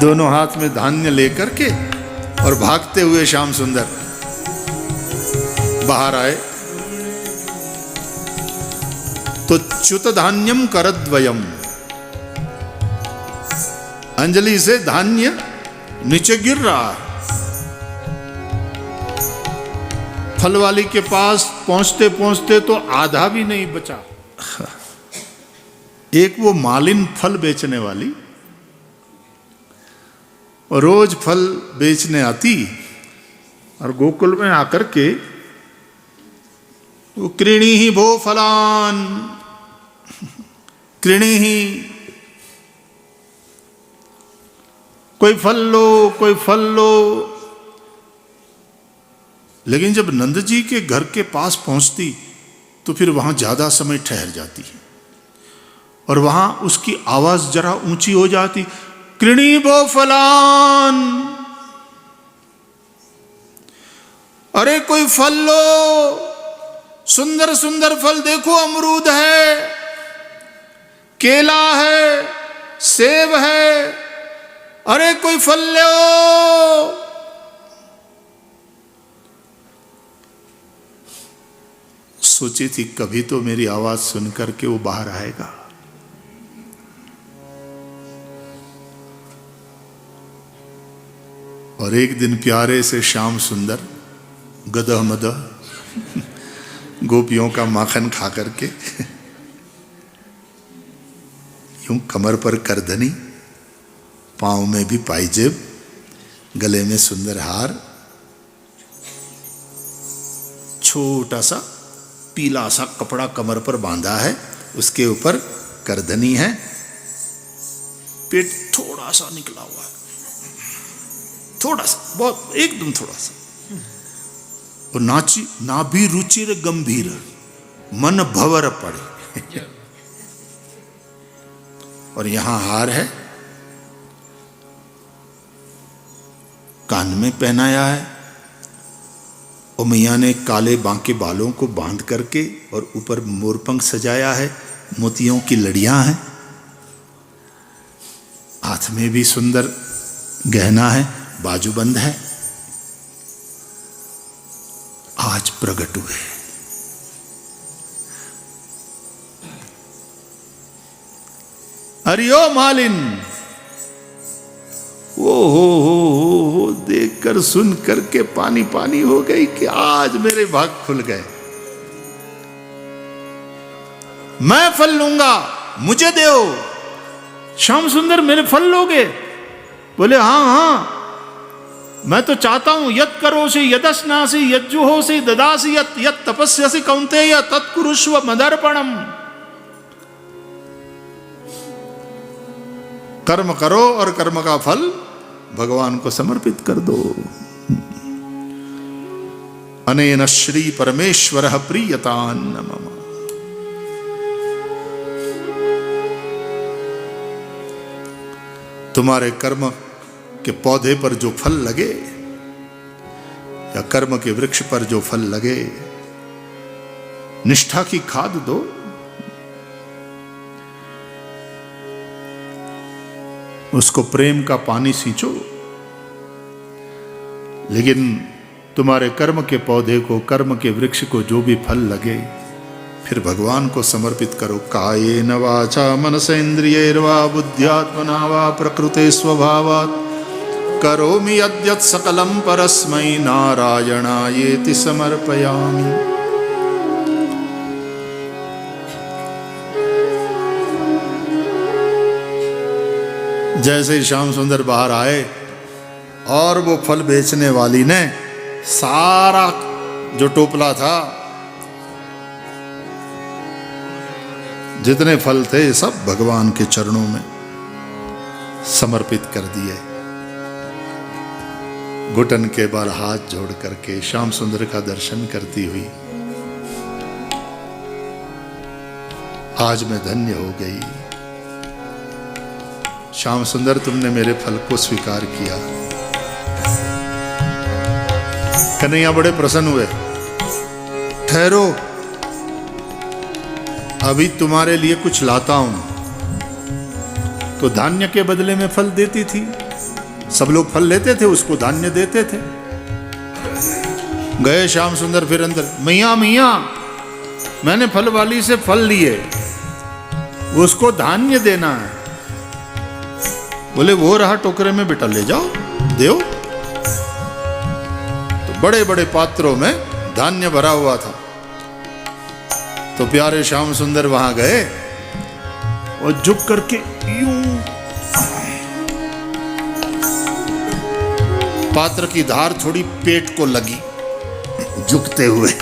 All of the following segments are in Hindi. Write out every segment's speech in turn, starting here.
दोनों हाथ में धान्य लेकर के और भागते हुए श्याम सुंदर बाहर आए तो च्युत धान्यम करद्वयम, अंजलि से धान्य नीचे गिर रहा है। फल वाली के पास पहुंचते पहुंचते तो आधा भी नहीं बचा। एक वो मालिन फल बेचने वाली रोज फल बेचने आती और गोकुल में आकर के वो कृणी ही भो फलान, कृणी ही, कोई फल लो कोई फल लो। लेकिन जब नंद जी के घर के पास पहुंचती तो फिर वहां ज्यादा समय ठहर जाती है और वहां उसकी आवाज जरा ऊंची हो जाती, कृणी भो फलान, अरे कोई फल लो, सुंदर सुंदर फल देखो, अमरूद है, केला है, सेब है, अरे कोई फल लो। सोची थी कभी तो मेरी आवाज सुनकर के वो बाहर आएगा। और एक दिन प्यारे से श्याम सुंदर गदह मदह गोपियों का माखन खा करके यूं कमर पर करधनी, पांव में भी पायजेब, गले में सुंदर हार, छोटा सा पीला सा कपड़ा कमर पर बांधा है, उसके ऊपर करधनी है, पेट थोड़ा सा निकला हुआ है, थोड़ा सा, बहुत एकदम थोड़ा सा, और नाभि रुचिर गंभीर, मन भवर पड़े, और यहां हार है, कान में पहनाया है, और मैया ने काले बांके बालों को बांध करके और ऊपर मोरपंख सजाया है, मोतियों की लड़ियां हैं, हाथ में भी सुंदर गहना है, बाजूबंद है। आज प्रकट हुए। अरियो मालिन, ओ हो, देखकर सुन करके पानी पानी हो गई कि आज मेरे भाग खुल गए। मैं फल लूंगा, मुझे दो। श्याम सुंदर मेरे फल लोगे? बोले हाँ हाँ, मैं तो चाहता हूं, यत् करोसि यदश्नासि यज्जुहोसि ददासि यत् तपस्यसि कौन्तेय तत्कुरुष्व मदर्पणम। कर्म करो और कर्म का फल भगवान को समर्पित कर दो। अनेन श्री परमेश्वरः प्रीयतान् मम। तुम्हारे कर्म के पौधे पर जो फल लगे या कर्म के वृक्ष पर जो फल लगे, निष्ठा की खाद दो। उसको प्रेम का पानी सींचो। लेकिन तुम्हारे कर्म के पौधे को, कर्म के वृक्ष को जो भी फल लगे, फिर भगवान को समर्पित करो। कायेन वाचा मनसेन्द्रियैर्वा बुद्ध्यात्मना वा प्रकृते स्वभावात् करोमि यद्यत् सकलं परस्मै नारायणायेति समर्पयामि। जैसे ही श्याम सुंदर बाहर आए और वो फल बेचने वाली ने सारा जो टोपला था, जितने फल थे, सब भगवान के चरणों में समर्पित कर दिए। घुटन के बल हाथ जोड़ करके श्याम सुंदर का दर्शन करती हुई आज मैं धन्य हो गई। श्याम सुंदर, तुमने मेरे फल को स्वीकार किया। कन्हैया बड़े प्रसन्न हुए। ठहरो, अभी तुम्हारे लिए कुछ लाता हूं। तो धान्य के बदले में फल देती थी, सब लोग फल लेते थे, उसको धान्य देते थे। गए श्याम सुंदर फिर अंदर, मैया मैया मैंने फल वाली से फल लिए, उसको धान्य देना है। बोले वो रहा टोकरे में, बेटा ले जाओ देओ। तो बड़े बड़े पात्रों में धान्य भरा हुआ था। तो प्यारे श्याम सुंदर वहां गए और झुक करके यूं पात्र की धार थोड़ी पेट को लगी झुकते हुए।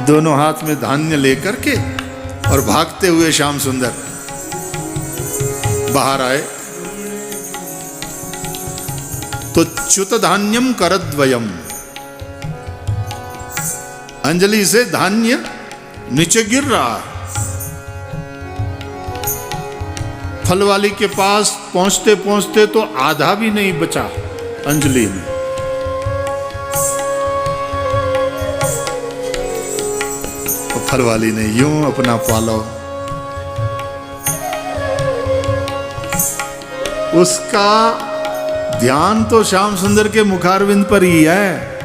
दोनों हाथ में धान्य लेकर के और भागते हुए श्याम सुंदर बाहर आए। तो च्युत धान्यम करद्वयम, अंजलि से धान्य नीचे गिर रहा है। फल वाली के पास पहुंचते पहुंचते तो आधा भी नहीं बचा अंजलि में। तो फल वाली ने यूं अपना पालो, उसका ध्यान तो श्याम सुंदर के मुखारविंद पर ही है।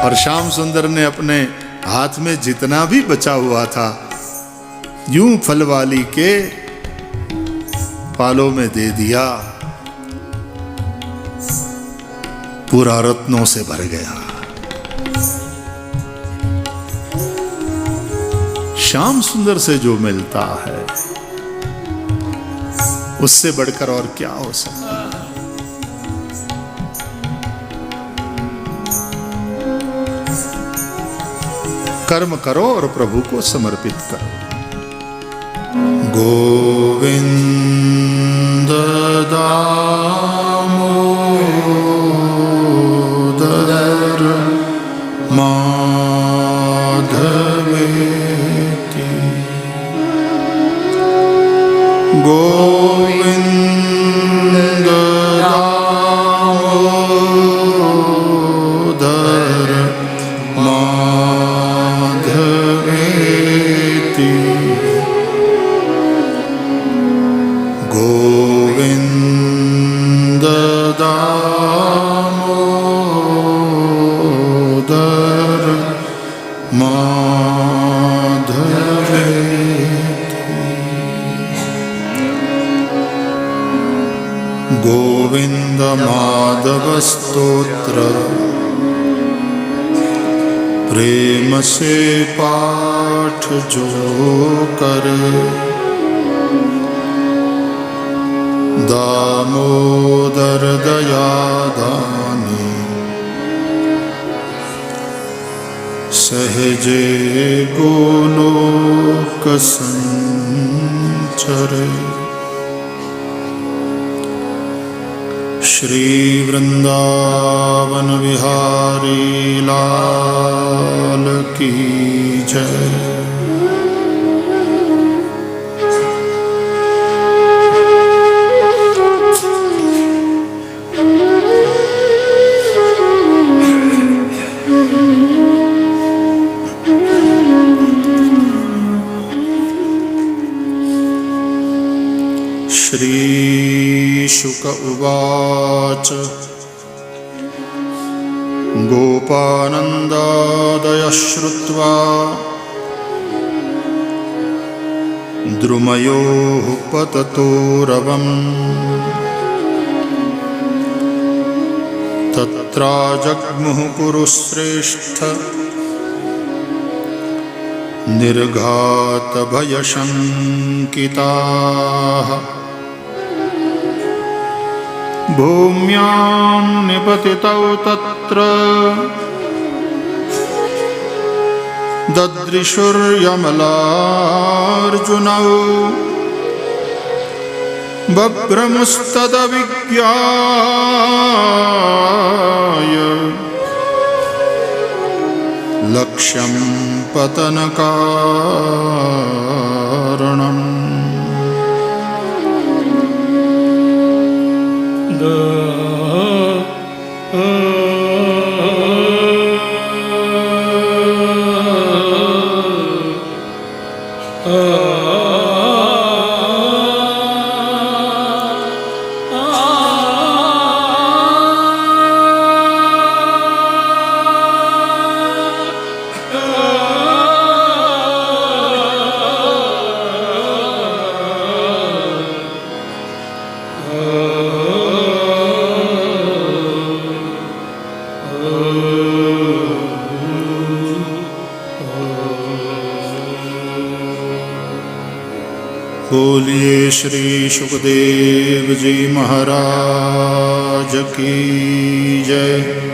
और श्याम सुंदर ने अपने हाथ में जितना भी बचा हुआ था यूं फल वाली के पालों में दे दिया। पूरा रत्नों से भर गया। श्याम सुंदर से जो मिलता है उससे बढ़कर और क्या हो सकता है। कर्म करो और प्रभु को समर्पित करो। गोविंद दामोदर माधवेति, गोविंद दामोदर माधवेति, गोविंद दामोदर माधवेति, गोविंद माधव स्तोत्र प्रेम से पाठ जो करे, दामोदर दया दानी सहजे गोलोक संचरे। श्री वृंदावन विहारी लाल की जय। श्री शुक उवाच गोपानन्दादय श्रुत्वा द्रुमयोः पततो रवम् तत्राजग्मुः कुरुश्रेष्ठ निर्घातभयशङ्किताः भूम्यां निपतितौ तत्र ददृशुर्यमलार्जुनौ बभ्रमुस्तदविज्ञाय लक्ष्यं पतनकारणम्। बोलिए श्री सुखदेव जी महाराज की जय।